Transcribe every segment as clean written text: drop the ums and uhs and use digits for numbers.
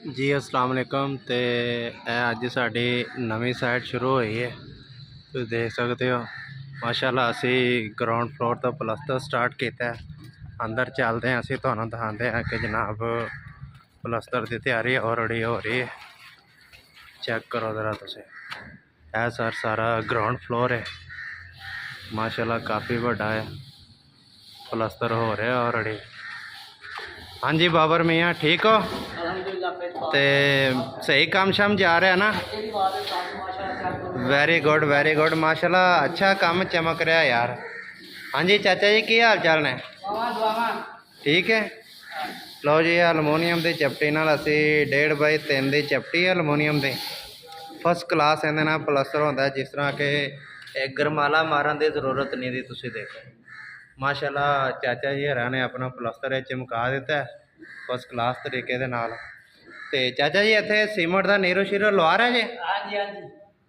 जी अस्सलाम वालेकुम। तो अज साड़ी नवी साइड शुरू हुई है, तुम देख सकते हो। माशाल्लाह असी ग्राउंड फ्लोर तो प्लस्तर स्टार्ट किया है। अंदर चलते हैं, असी तुहानू दिखाते हैं कि जनाब प्लस्तर की तैयारी ऑलरेडी हो रही है। चेक करो ज़रा तुम, यह सर सारा ग्राउंड फ्लोर है। माशाल्लाह काफ़ी बड़ा है, प्लस्तर हो रहा है ऑलरेडी। हाँ जी बाबर मियाँ ठीक हो? ते सही काम शाम जा रहा है ना? वेरी गुड माशाल्लाह अच्छा काम चमक रहा है यार। हाँ जी चाचा जी की हाल चाल ने? ठीक है। लो जी अलमोनीयम की चपटी नाल असी 1.5 बाई 3 की चपटी है अलमोनीयम की, फस्ट क्लास इहदे नाल प्लस्तर होंदा है। जिस तरह के एक गरमाला मारन की जरूरत नहीं दी। तुसीं देखो माशाल्लाह चाचा जी हरां ने अपना प्लस्तर चमका दिता है फस्ट क्लास तरीके दे नाल। ते चाचा जी इत्थे सीमेंट का नीरो शीरो लवा रहे जे?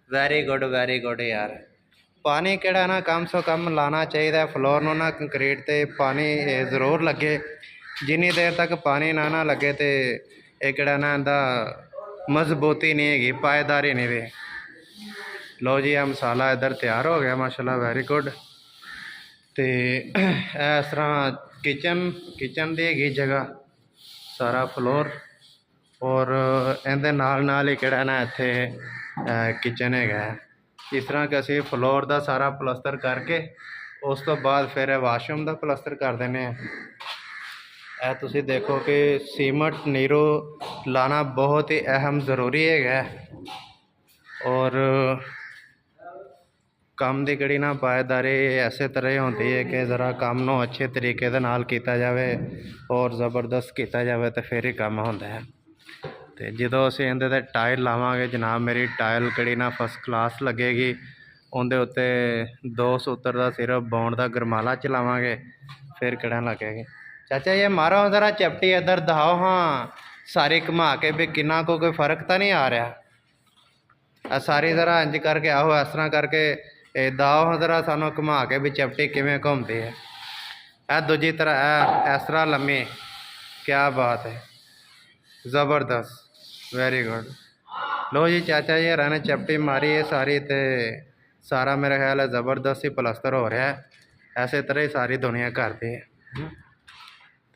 वेरी गुड यार। पानी केड़ा ना कम सो कम लाना चाहिए फ्लोर नू ना, कंक्रीट ते पानी जरूर लगे। जिन्नी देर तक पानी ना लगे तो यह केड़ा ना इंदा मजबूती नहीं हैगी, पायदारी नहीं रही। लो जी मसाला इधर तैयार हो गया माशाल्लाह, वेरी गुड। तो इस तरह किचन दी हैगी जगह, सारा फ्लोर और इहदे नाल ही केड़ा ना इत्थे किचन है। इस तरह कि असी फ्लोर का सारा प्लस्तर करके उस तो बाद फिर वाशरूम का प्लस्तर कर देने। यह तुसी देखो कि सीमेंट नीरो लाना बहुत ही अहम ज़रूरी है। और काम की कड़ी ना पायदारी ऐसे तरह होती है कि ज़रा काम नू अच्छे तरीके दे नाल कीता जावे और ज़बरदस्त कीता जावे तो फिर ही काम होंदा है। तो जो असी इहदे ते टाइल लावांगे जनाब, मेरी टाइल कड़ी ना फस्ट क्लास लगेगी। उहदे उत्ते 2 सूत्र का सिर्फ बौण का गरमाला चलावांगे फिर कड़ा लगेगी। चाचा ये मारो ज़रा चपटी इधर दिखाओ हाँ सारी घुमा के भी किन्ना को कोई फ़र्क तो नहीं आ रहा। सारी ज़रा इंज करके आओ, इस तरह करके दाओ ज़रा सानू घुमा के भी चपटी किवें घूमती है। यह दूजी तरह इस तरह लम्मी, क्या बात है, ज़बरदस्त, वेरी गुड। लो जी चाचा जी हरां ने चपटी मारी है सारी, तो सारा मेरा ख्याल है ज़बरदस्त ही प्लस्तर हो रहा है। ऐसे तरह ही सारी दुनिया करती है।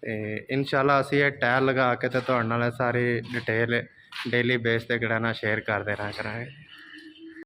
तो इंशाल्लाह असी ये टाइल लगा के तो तुहाडे नाल सारी डिटेल डेली बेस ते केड़ा ना शेयर करते रहा करांगे।